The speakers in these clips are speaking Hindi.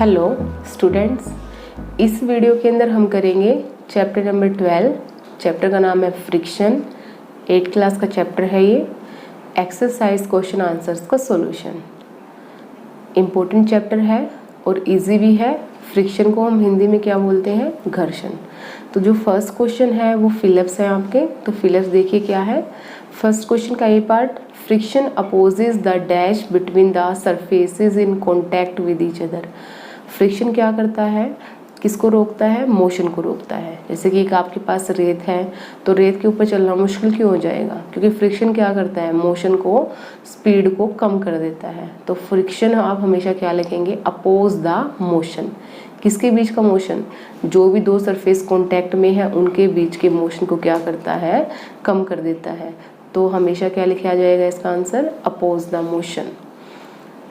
हेलो स्टूडेंट्स, इस वीडियो के अंदर हम करेंगे चैप्टर नंबर 12। चैप्टर का नाम है फ्रिक्शन। 8th क्लास का चैप्टर है ये। एक्सरसाइज क्वेश्चन आंसर्स का सॉल्यूशन। इम्पोर्टेंट चैप्टर है और इजी भी है। फ्रिक्शन को हम हिंदी में क्या बोलते हैं? घर्षण। तो जो फर्स्ट क्वेश्चन है वो फिलिप्स है आपके। तो फिलिप्स देखिए क्या है। फर्स्ट क्वेश्चन का ये part, friction opposes the dash between the surfaces in contact with each other. Friction क्या करता है? किसको रोकता है? मोशन को रोकता है। जैसे कि एक आपके पास रेत है तो रेत के ऊपर चलना मुश्किल क्यों हो जाएगा? क्योंकि फ्रिक्शन क्या करता है? मोशन को, स्पीड को कम कर देता है। तो फ्रिक्शन आप हमेशा क्या लिखेंगे? Oppose the motion. किसके बीच का मोशन? जो भी दो सरफेस कॉन्टैक्ट में है उनके बीच के मोशन को क्या करता है? कम कर देता है। तो हमेशा क्या लिखा जाएगा इसका answer? Oppose the motion.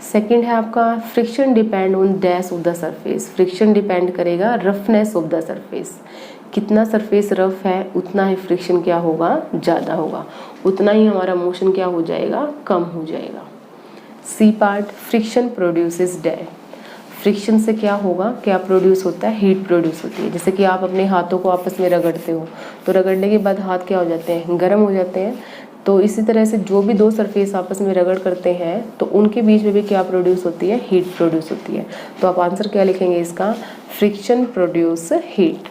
Second है आपका, friction depend on dash of the surface. Friction depend करेगा रफनेस ऑफ द सरफेस। कितना सरफेस रफ है उतना ही फ्रिक्शन क्या होगा? ज़्यादा होगा। उतना ही हमारा मोशन क्या हो जाएगा? कम हो जाएगा। C part, friction produces dash. Friction से क्या होगा? क्या प्रोड्यूस होता है? हीट प्रोड्यूस होती है। जैसे कि आप अपने हाथों को आपस में रगड़ते हो तो रगड़ने के बाद हाथ क्या हो जाते हैं? गर्म हो जाते हैं। तो इसी तरह से जो भी दो सरफेस आपस में रगड़ करते हैं तो उनके बीच में भी क्या प्रोड्यूस होती है? हीट प्रोड्यूस होती है। तो आप आंसर क्या लिखेंगे इसका? Friction produce heat.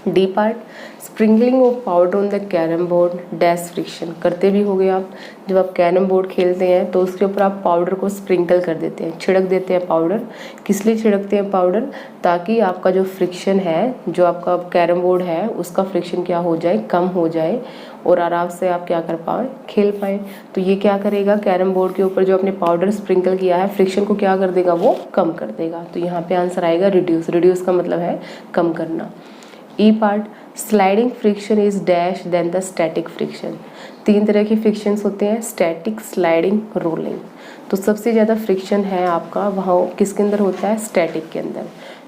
D part, sprinkling of powder on the carrom board dash friction. करते भी होगे आप, जब आप कैरम बोर्ड खेलते हैं तो उसके ऊपर आप पाउडर को स्प्रिंकल कर देते हैं, छिड़क देते हैं पाउडर। किस लिए छिड़कते हैं पाउडर? ताकि आपका जो फ्रिक्शन है, जो आपका कैरम बोर्ड है उसका फ्रिक्शन क्या हो जाए? कम हो जाए और आराम से आप क्या कर पाएँ? खेल पाएँ। तो ये क्या करेगा? कैरम बोर्ड के ऊपर जो आपने पाउडर स्प्रिंकल किया है फ्रिक्शन को क्या कर देगा? वो कम कर देगा। तो यहाँ पे आंसर आएगा रिड्यूस। रिड्यूस का मतलब है कम करना। E part, sliding friction is dash than the static friction. तीन तरह के फ्रिक्शंस होते हैं, स्टैटिक, स्लाइडिंग, रोलिंग। तो सबसे ज़्यादा फ्रिक्शन है आपका वहाँ किसके अंदर होता है? स्टैटिक के अंदर।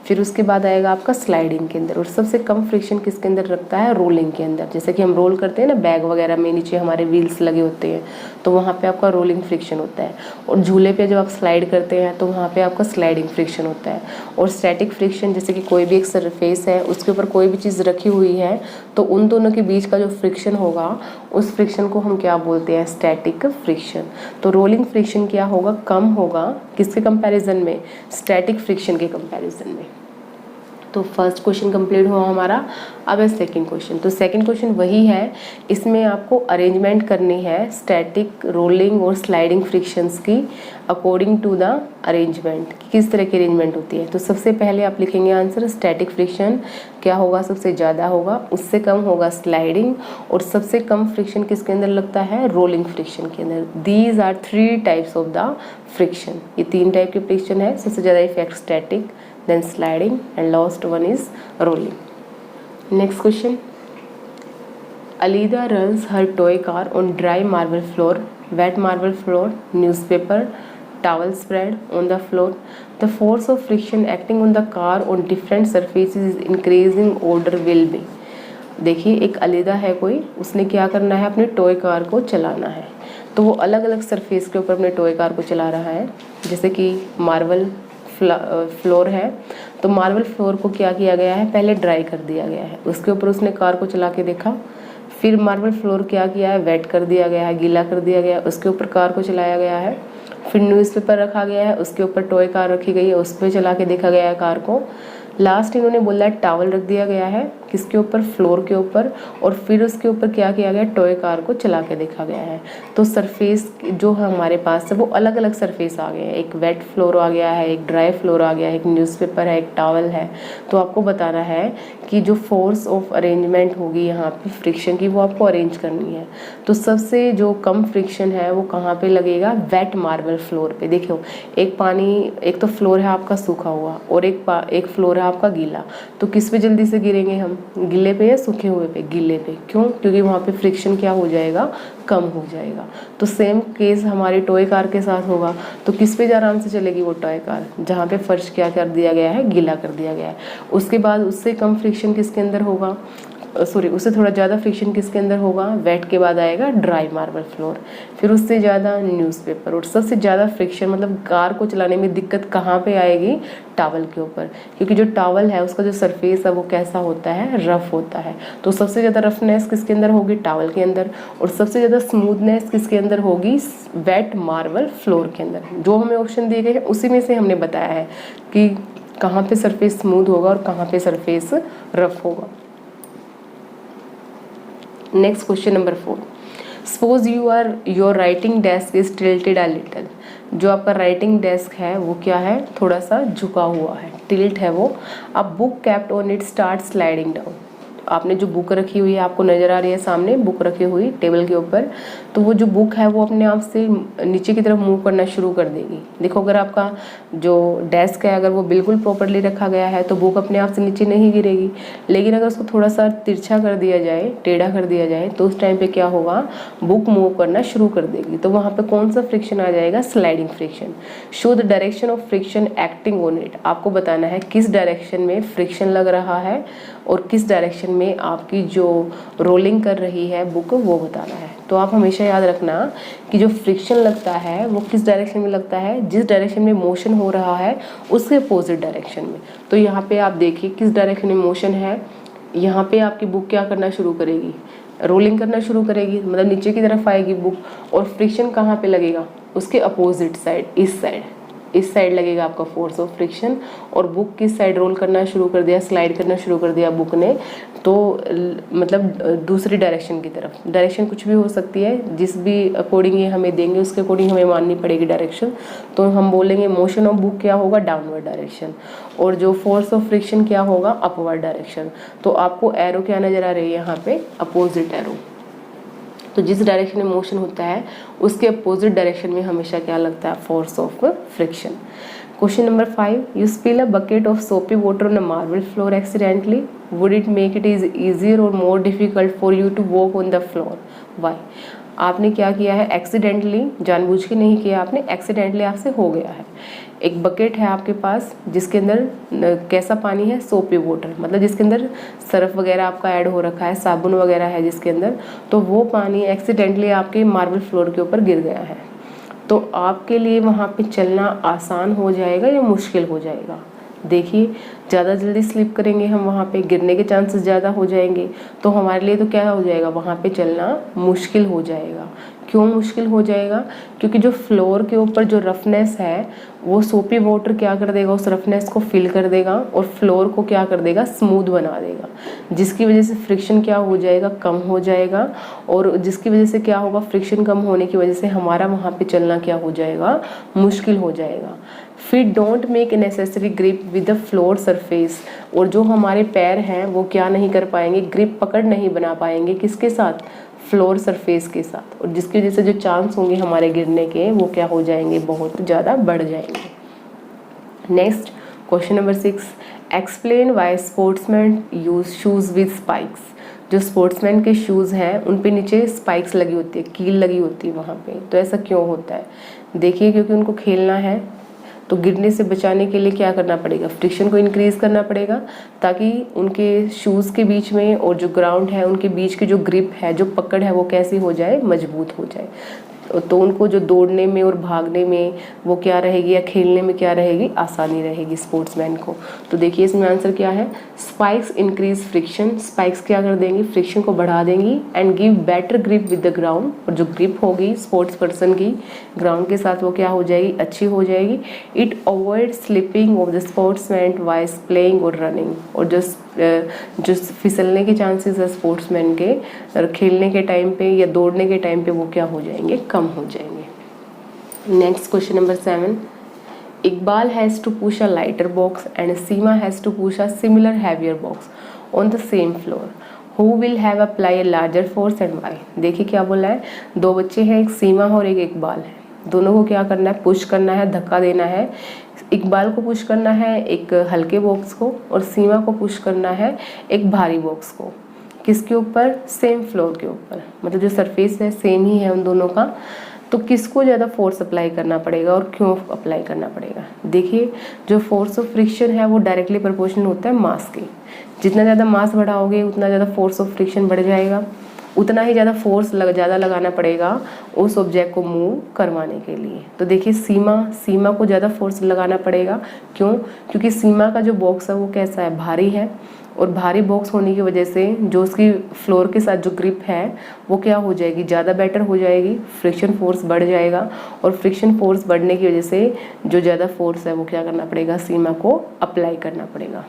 फिर उसके बाद आएगा आपका स्लाइडिंग के अंदर। और सबसे कम फ्रिक्शन किसके अंदर रखता है? रोलिंग के अंदर। जैसे कि हम रोल करते हैं ना बैग वगैरह में, नीचे हमारे व्हील्स लगे होते हैं तो वहाँ पे आपका रोलिंग फ्रिक्शन होता है। और झूले पे जब आप स्लाइड करते हैं तो वहाँ पे आपका स्लाइडिंग फ्रिक्शन होता है। और स्टैटिक फ्रिक्शन, जैसे कि कोई भी एक सरफेस है उसके ऊपर कोई भी चीज़ रखी हुई है तो उन दोनों के बीच का जो फ्रिक्शन होगा उस फ्रिक्शन को हम क्या बोलते हैं? Static friction. तो रोलिंग फ्रिक्शन क्या होगा? कम होगा। किसके कंपैरिजन में? स्टैटिक फ्रिक्शन के कंपैरिजन में। तो फर्स्ट क्वेश्चन कंप्लीट हुआ हमारा। अब है सेकंड क्वेश्चन। तो सेकंड क्वेश्चन वही है, इसमें आपको अरेंजमेंट करनी है स्टैटिक, रोलिंग और स्लाइडिंग फ्रिक्शंस की अकॉर्डिंग टू द अरेंजमेंट। किस तरह की अरेंजमेंट होती है? तो सबसे पहले आप लिखेंगे आंसर, स्टैटिक फ्रिक्शन क्या होगा? सबसे ज़्यादा होगा। उससे कम होगा स्लाइडिंग। और सबसे कम फ्रिक्शन किसके अंदर लगता है? रोलिंग फ्रिक्शन के अंदर। These are 3 types of the friction. ये 3 टाइप के फ्रिक्शन है। सबसे ज़्यादा effect static, then sliding, and last one is rolling. Next question. Alida runs her toy car on dry marble floor, wet marble floor, newspaper, towel spread on the floor. The force of friction acting on the car on different surfaces is increasing order will be. देखिए एक अलीदा है कोई, उसने क्या करना है? अपने टॉय कार को चलाना है। तो वो अलग अलग सरफेस के ऊपर अपने टॉय कार को चला रहा है। जैसे कि मार्बल फ्लोर है तो मार्बल फ्लोर को क्या किया गया है? पहले ड्राई कर दिया गया है। उसके ऊपर उसने कार को चला के देखा। फिर मार्बल फ्लोर क्या किया है? वेट कर दिया गया है, गीला कर दिया गया है। उसके ऊपर कार को चलाया गया है। फिर न्यूज़पेपर रखा गया है, उसके ऊपर टॉय कार रखी गई है, उस पर चला के देखा गया है कार को। लास्ट इन्होंने बोला टावल रख दिया गया है किसके ऊपर? फ्लोर के ऊपर। और फिर उसके ऊपर क्या किया गया? टॉय कार को चला के देखा गया है। तो सरफेस जो है हमारे पास है वो अलग अलग सरफेस आ गए हैं। एक वेट फ्लोर आ गया है, एक ड्राई फ्लोर आ गया है, एक न्यूज़पेपर है, एक टावल है। तो आपको बताना है कि जो फोर्स ऑफ अरेंजमेंट होगी यहाँ पे फ्रिक्शन की वो आपको अरेंज करनी है। तो सबसे जो कम फ्रिक्शन है वो कहाँ पे लगेगा? वेट मार्बल फ्लोर पे। देखो एक तो फ्लोर है आपका सूखा हुआ और एक फ्लोर है आपका गीला। तो किस पे जल्दी से गिरेंगे हम? गीले पे या सूखे हुए पे? गीले पे। क्यों? क्योंकि वहाँ पे फ्रिक्शन क्या हो जाएगा? कम हो जाएगा। तो सेम केस हमारी टॉय कार के साथ होगा। तो किस पे आराम से चलेगी वो टॉय कार? जहाँ पे फर्श क्या कर दिया गया है? गीला कर दिया गया है। उसके बाद उससे कम फ्रिक्शन किसके अंदर होगा? सॉरी उससे थोड़ा ज़्यादा फ्रिक्शन किसके अंदर होगा, वेट के बाद आएगा ड्राई मार्बल फ्लोर, फिर उससे ज़्यादा न्यूज़पेपर, और सबसे ज़्यादा फ्रिक्शन मतलब कार को चलाने में दिक्कत कहाँ पे आएगी, टावल के ऊपर, क्योंकि जो टावल है उसका जो सरफेस है वो कैसा होता है, रफ होता है। तो सबसे ज़्यादा रफनेस किसके अंदर होगी, टावल के अंदर, और सबसे ज़्यादा स्मूथनेस किसके अंदर होगी, वेट मार्बल फ्लोर के अंदर। जो हमें ऑप्शन दिए गए हैं उसी में से हमने बताया है कि कहाँ पे सरफेस स्मूथ होगा और कहाँ पे सरफेस रफ होगा। Next question number 4, suppose your writing desk is tilted a little. जो आपका राइटिंग डेस्क है वो क्या है, थोड़ा सा झुका हुआ है, टिल्ट है वो। अब book kept on it start sliding down. आपने जो बुक रखी हुई है, आपको नज़र आ रही है सामने बुक रखी हुई टेबल के ऊपर, तो वो जो बुक है वो अपने आप से नीचे की तरफ मूव करना शुरू कर देगी। देखो अगर आपका जो डेस्क है अगर वो बिल्कुल प्रॉपरली रखा गया है तो बुक अपने आप से नीचे नहीं गिरेगी, लेकिन अगर उसको थोड़ा सा तिरछा कर दिया जाए, टेढ़ा कर दिया जाए, तो उस टाइम पे क्या होगा, बुक मूव करना शुरू कर देगी। तो वहाँ पे कौन सा फ्रिक्शन आ जाएगा, sliding friction. Show the direction of friction acting on it. आपको बताना है किस डायरेक्शन में फ्रिक्शन लग रहा है और किस डायरेक्शन में आपकी जो रोलिंग कर रही है बुक वो बताना है। तो आप हमेशा याद रखना कि जो फ्रिक्शन लगता है वो किस डायरेक्शन में लगता है, जिस डायरेक्शन में मोशन हो रहा है उसके अपोजिट डायरेक्शन में। तो यहाँ पे आप देखिए किस डायरेक्शन में मोशन है, यहाँ पे आपकी बुक क्या करना शुरू करेगी, रोलिंग करना शुरू करेगी, मतलब नीचे की तरफ आएगी बुक। और फ्रिक्शन कहाँ पे लगेगा, उसके अपोजिट साइड, इस साइड लगेगा आपका फोर्स ऑफ फ्रिक्शन। और बुक किस साइड रोल करना शुरू कर दिया, स्लाइड करना शुरू कर दिया बुक ने, तो मतलब दूसरी डायरेक्शन की तरफ। डायरेक्शन कुछ भी हो सकती है, जिस भी अकॉर्डिंग ये हमें देंगे उसके अकॉर्डिंग हमें माननी पड़ेगी डायरेक्शन। तो हम बोलेंगे मोशन ऑफ बुक क्या होगा, डाउनवर्ड डायरेक्शन, और जो फोर्स ऑफ फ्रिक्शन क्या होगा, अपवर्ड डायरेक्शन। तो आपको एरो क्या नज़र आ रही है यहाँ पे, अपोजिट एरो। तो जिस डायरेक्शन में मोशन होता है उसके अपोजिट डायरेक्शन में हमेशा क्या लगता है, force of friction. Question number 5, you spill a bucket of soapy water on a marble floor accidentally, would it make it is easier or more difficult for you to walk on the floor, why. आपने क्या किया है, एक्सीडेंटली, जानबूझ के नहीं किया आपने, एक्सीडेंटली आपसे हो गया है। एक बकेट है आपके पास जिसके अंदर कैसा पानी है, सोपी वाटर, मतलब जिसके अंदर सर्फ वगैरह आपका ऐड हो रखा है, साबुन वगैरह है जिसके अंदर, तो वो पानी एक्सीडेंटली आपके मार्बल फ्लोर के ऊपर गिर गया है। तो आपके लिए वहाँ पे चलना आसान हो जाएगा या मुश्किल हो जाएगा। देखिए ज़्यादा जल्दी स्लिप करेंगे हम, वहाँ पे गिरने के चांसेस ज़्यादा हो जाएंगे, तो हमारे लिए तो क्या हो जाएगा, वहाँ पे चलना मुश्किल हो जाएगा। क्यों मुश्किल हो जाएगा, क्योंकि जो फ्लोर के ऊपर जो रफनेस है वो सोपी वाटर क्या कर देगा, उस रफनेस को फिल कर देगा और फ्लोर को क्या कर देगा, स्मूथ बना देगा, जिसकी वजह से फ्रिक्शन क्या हो जाएगा, कम हो जाएगा। और जिसकी वजह से क्या होगा, फ्रिक्शन कम होने की वजह से हमारा वहाँ पे चलना क्या हो जाएगा, मुश्किल हो जाएगा। Feet don't make necessary grip with the floor surface. और जो हमारे पैर हैं वो क्या नहीं कर पाएंगे, ग्रिप पकड़ नहीं बना पाएंगे, किसके साथ, फ्लोर सरफेस के साथ, और जिसकी वजह से जो चांस होंगे हमारे गिरने के वो क्या हो जाएंगे, बहुत ज़्यादा बढ़ जाएंगे। Next question number 6, explain why sportsman use shoes with spikes. जो स्पोर्ट्समैन के शूज़ हैं उन पे नीचे स्पाइक्स लगी होती है, कील लगी होती है वहाँ पे, तो ऐसा क्यों होता है। देखिए क्योंकि उनको खेलना है, तो गिरने से बचाने के लिए क्या करना पड़ेगा, फ्रिक्शन को इंक्रीज़ करना पड़ेगा, ताकि उनके शूज़ के बीच में और जो ग्राउंड है उनके बीच की जो ग्रिप है, जो पकड़ है वो कैसी हो जाए, मजबूत हो जाए। तो उनको जो दौड़ने में और भागने में वो क्या रहेगी, या खेलने में क्या रहेगी, आसानी रहेगी स्पोर्ट्समैन को। तो देखिए इसमें आंसर क्या है, स्पाइक्स इंक्रीज फ्रिक्शन। स्पाइक्स क्या कर देंगी, फ्रिक्शन को बढ़ा देंगी, and give better grip with the ground. और जो ग्रिप होगी स्पोर्ट्स पर्सन की ग्राउंड के साथ वो क्या हो जाएगी, अच्छी हो जाएगी। It avoid slipping of the sportsman while playing और रनिंग। और जो फिसलने के चांसेस है स्पोर्ट्समैन के खेलने के टाइम पे या दौड़ने के टाइम पे वो क्या हो जाएंगे, कम हो जाएंगे। Next question number 7, Iqbal has to push a lighter box and Seema has to push a similar heavier box on the same floor, who will have apply a larger force and why. देखिए क्या बोला है, दो बच्चे हैं, एक सीमा और एक इकबाल है, दोनों को क्या करना है, पुश करना है, धक्का देना है। इकबाल को पुश करना है एक हल्के बॉक्स को, और सीमा को पुश करना है एक भारी बॉक्स को। किसके ऊपर, सेम फ्लोर के ऊपर, मतलब जो सरफेस है सेम ही है उन दोनों का। तो किसको ज़्यादा फोर्स अप्लाई करना पड़ेगा और क्यों अप्लाई करना पड़ेगा। देखिए जो फोर्स ऑफ फ्रिक्शन है वो डायरेक्टली प्रोपोर्शनल होता है मास के। जितना ज़्यादा मास बढ़ाओगे उतना ज़्यादा फोर्स ऑफ फ्रिक्शन बढ़ जाएगा, उतना ही ज़्यादा फोर्स ज़्यादा लगाना पड़ेगा उस ऑब्जेक्ट को मूव करवाने के लिए। तो देखिए सीमा को ज़्यादा फोर्स लगाना पड़ेगा। क्यों? क्योंकि सीमा का जो बॉक्स है वो कैसा है, भारी है, और भारी बॉक्स होने की वजह से जो उसकी फ्लोर के साथ जो ग्रिप है वो क्या हो जाएगी, ज़्यादा बेटर हो जाएगी, फ्रिक्शन फोर्स बढ़ जाएगा, और फ्रिक्शन फोर्स बढ़ने की वजह से जो ज़्यादा फोर्स है वो क्या करना पड़ेगा, सीमा को अप्लाई करना पड़ेगा।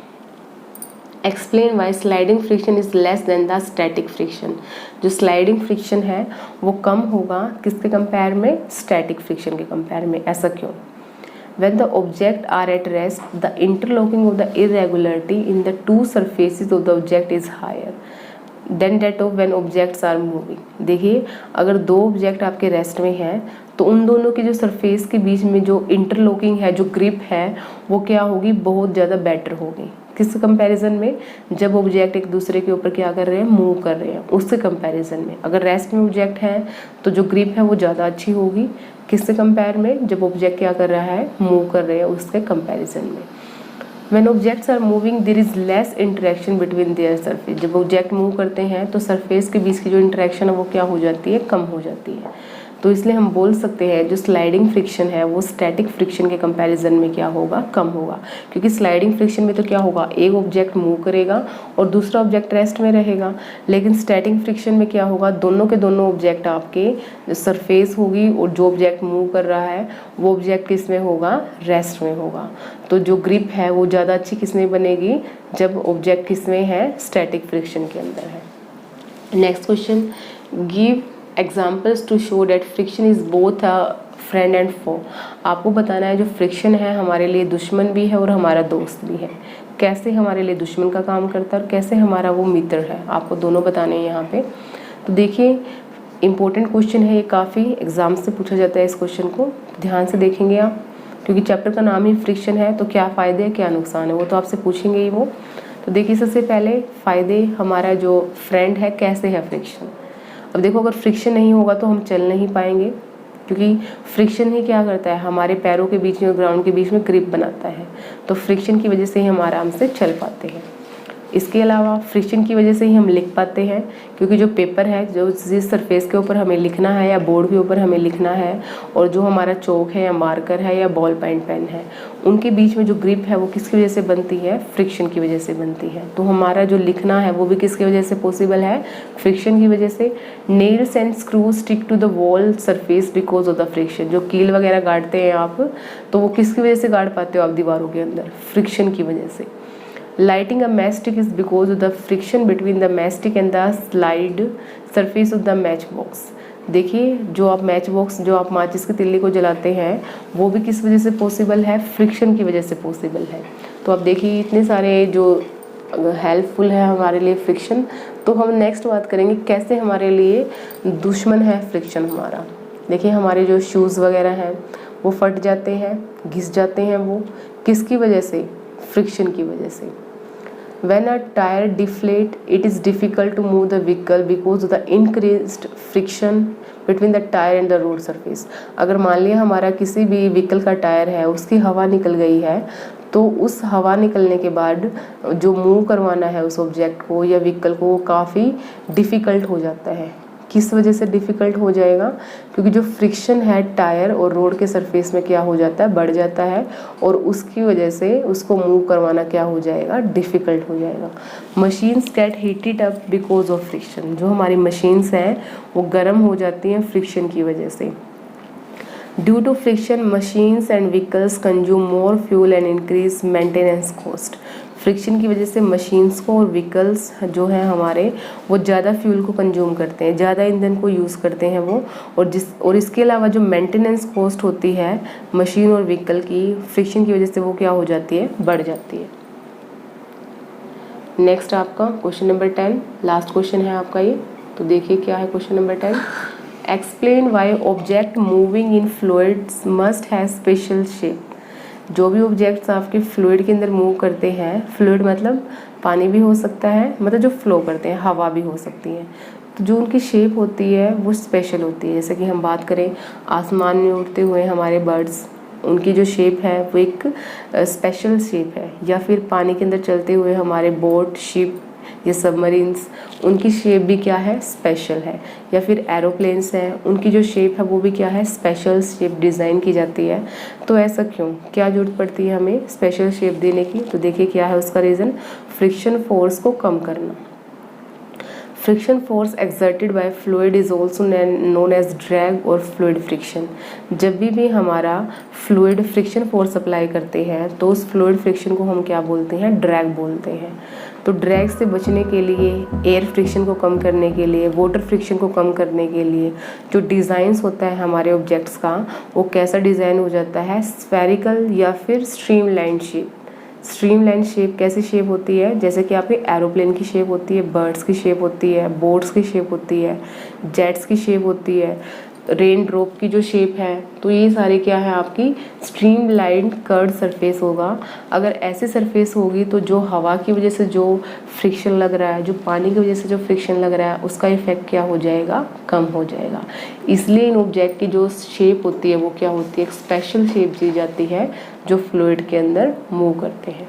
Explain why sliding friction is less than the static friction. जो स्लाइडिंग फ्रिक्शन है वो कम होगा किसके कंपेयर में, स्टैटिक फ्रिक्शन के कंपेयर में। ऐसा क्यों? When the object are at rest, the interlocking of the irregularity in the two surfaces of the object is higher than that of when objects are moving। देखिए अगर दो ऑब्जेक्ट आपके रेस्ट में हैं तो उन दोनों के जो सरफेस के बीच में जो इंटरलॉकिंग है, जो ग्रिप है, वो क्या होगी, बहुत ज़्यादा बेटर होगी। किस कंपैरिजन में? जब ऑब्जेक्ट एक दूसरे के ऊपर क्या कर रहे हैं, मूव कर रहे हैं, उसके कंपैरिजन में। अगर रेस्ट में ऑब्जेक्ट है तो जो ग्रिप है वो ज़्यादा अच्छी होगी। किससे कंपेयर में? जब ऑब्जेक्ट क्या कर रहा है, मूव कर रहे हैं, उसके कंपैरिजन में। When objects are moving, there is less interaction between their surface। जब ऑब्जेक्ट मूव करते हैं तो सरफेस के बीच की जो इंटरेक्शन है वो क्या हो जाती है, कम हो जाती है। तो इसलिए हम बोल सकते हैं जो स्लाइडिंग फ्रिक्शन है वो स्टैटिक फ्रिक्शन के कंपैरिजन में क्या होगा, कम होगा। क्योंकि स्लाइडिंग फ्रिक्शन में तो क्या होगा, एक ऑब्जेक्ट मूव करेगा और दूसरा ऑब्जेक्ट रेस्ट में रहेगा, लेकिन स्टैटिक फ्रिक्शन में क्या होगा, दोनों के दोनों ऑब्जेक्ट आपके जो सरफेस होगी और जो ऑब्जेक्ट मूव कर रहा है वो ऑब्जेक्ट किस में होगा, रेस्ट में होगा। तो जो ग्रिप है वो ज़्यादा अच्छी किस में बनेगी, जब ऑब्जेक्ट किस में है, स्टैटिक फ्रिक्शन के अंदर है। Next question, give examples to show that friction is both a friend and foe. आपको बताना है जो फ्रिक्शन है हमारे लिए दुश्मन भी है और हमारा दोस्त भी है। कैसे हमारे लिए दुश्मन का काम करता है और कैसे हमारा वो मित्र है, आपको दोनों बताने हैं यहाँ पे। तो देखिए इम्पोर्टेंट क्वेश्चन है ये, काफ़ी एग्जाम से पूछा जाता है इस क्वेश्चन को, ध्यान से देखेंगे आप, क्योंकि चैप्टर का नाम ही फ्रिक्शन है। तो क्या फ़ायदे हैं क्या नुकसान है वो तो आपसे पूछेंगे ही वो। तो देखिए सबसे पहले फ़ायदे, हमारा जो फ्रेंड है कैसे है फ्रिक्शन। अब देखो अगर फ्रिक्शन नहीं होगा तो हम चल नहीं पाएंगे, क्योंकि फ्रिक्शन ही क्या करता है, हमारे पैरों के बीच में और ग्राउंड के बीच में ग्रिप बनाता है। तो फ्रिक्शन की वजह से ही हम आराम से चल पाते हैं। इसके अलावा फ्रिक्शन की वजह से ही हम लिख पाते हैं, क्योंकि जो पेपर है, जो जिस सरफेस के ऊपर हमें लिखना है या बोर्ड के ऊपर हमें लिखना है, और जो हमारा चौक है या मार्कर है या बॉल पॉइंट पेन है, उनके बीच में जो ग्रिप है वो किसकी वजह से बनती है, फ्रिक्शन की वजह से बनती है। तो हमारा जो लिखना है वो भी किसकी वजह से पॉसिबल है, फ्रिक्शन की वजह से। Nails and screw stick to the wall surface because of the friction. जो कील वगैरह गाड़ते हैं आप, तो वो किसकी वजह से गाड़ पाते हो आप दीवारों के अंदर, फ्रिक्शन की वजह से। Lighting a matchstick is because of the friction between the matchstick and the slide surface of the matchbox। देखिए जो आप मैच बॉक्स, जो आप माचिस की तिल्ली को जलाते हैं, वो भी किस वजह से पॉसिबल है, फ्रिक्शन की वजह से पॉसिबल है। तो आप देखिए इतने सारे जो हेल्पफुल है हमारे लिए फ्रिक्शन। तो हम नेक्स्ट बात करेंगे कैसे हमारे लिए दुश्मन है फ्रिक्शन हमारा। देखिए हमारे जो शूज़ वगैरह हैं वो फट जाते हैं, घिस जाते हैं, वो किसकी वजह से, फ्रिक्शन की वजह से। When a tire deflate, it is difficult to move the vehicle because of the increased friction between the tire and the road surface। अगर मान लिया हमारा किसी भी व्हीकल का टायर है, उसकी हवा निकल गई है, तो उस हवा निकलने के बाद जो मूव करवाना है उस ऑब्जेक्ट को या व्हीकल को, वो काफ़ी डिफ़िकल्ट हो जाता है। किस वजह से डिफ़िकल्ट हो जाएगा, क्योंकि जो फ्रिक्शन है टायर और रोड के सरफेस में क्या हो जाता है, बढ़ जाता है, और उसकी वजह से उसको मूव करवाना क्या हो जाएगा, डिफ़िकल्ट हो जाएगा। Machines gate heated up because of friction. जो हमारी मशीन्स हैं वो गर्म हो जाती हैं फ्रिक्शन की वजह से। Due to friction machines and vehicles consume more fuel and increase maintenance cost. Friction की वजह से मशीन्स को और व्हीकल्स जो हैं हमारे, वो ज़्यादा फ्यूल को कंज्यूम करते हैं, ज़्यादा ईंधन को यूज़ करते हैं वो, और इसके अलावा जो मेंटेनेंस कॉस्ट होती है मशीन और व्हीकल की, फ्रिक्शन की वजह से वो क्या हो जाती है, बढ़ जाती है। नेक्स्ट आपका क्वेश्चन नंबर 10, लास्ट क्वेश्चन है आपका ये। तो देखिए क्या है question number 10। Explain why object moving in fluids must have special shape. जो भी ऑब्जेक्ट्स आपके फ्लूइड के अंदर मूव करते हैं, फ्लूइड मतलब पानी भी हो सकता है, मतलब जो फ्लो करते हैं, हवा भी हो सकती है, तो जो उनकी शेप होती है वो स्पेशल होती है। जैसे कि हम बात करें आसमान में उड़ते हुए हमारे बर्ड्स, उनकी जो शेप है वो एक स्पेशल शेप है। या फिर पानी के अंदर चलते हुए हमारे बोट, शिप या सबमरीन्स, उनकी शेप भी क्या है, स्पेशल है। या फिर एरोप्लेन्स हैं, उनकी जो शेप है वो भी क्या है, स्पेशल शेप डिज़ाइन की जाती है। तो ऐसा क्यों, क्या जरूरत पड़ती है हमें स्पेशल शेप देने की? तो देखिए क्या है उसका रीज़न, फ्रिक्शन फोर्स को कम करना। Friction force exerted by fluid is also known as drag और फ्लूइड फ्रिक्शन। जब भी हमारा फ्लूइड फ्रिक्शन फोर्स अप्लाई करते हैं तो उस फ्लूइड फ्रिक्शन को हम क्या बोलते हैं, ड्रैग बोलते हैं। तो ड्रैग से बचने के लिए, एयर फ्रिक्शन को कम करने के लिए, वाटर फ्रिक्शन को कम करने के लिए जो डिज़ाइंस होता है हमारे ऑब्जेक्ट्स का, वो कैसा डिज़ाइन हो जाता है, स्फेरिकल या फिर स्ट्रीमलाइन शेप। स्ट्रीमलाइन शेप कैसी शेप होती है, जैसे कि आपके एरोप्लेन की शेप होती है, बर्ड्स की शेप होती है, बोट्स की शेप होती है, जेट्स की शेप होती है, रेन ड्रॉप की जो शेप है। तो ये सारी क्या है आपकी स्ट्रीमलाइन कर्व सरफेस होगा। अगर ऐसी सरफेस होगी तो जो हवा की वजह से जो फ्रिक्शन लग रहा है, जो पानी की वजह से जो फ्रिक्शन लग रहा है, उसका इफेक्ट क्या हो जाएगा, कम हो जाएगा। इसलिए इन ऑब्जेक्ट की जो शेप होती है वो क्या होती है, एक स्पेशल शेप दी जाती है जो फ्लूइड के अंदर मूव करते हैं।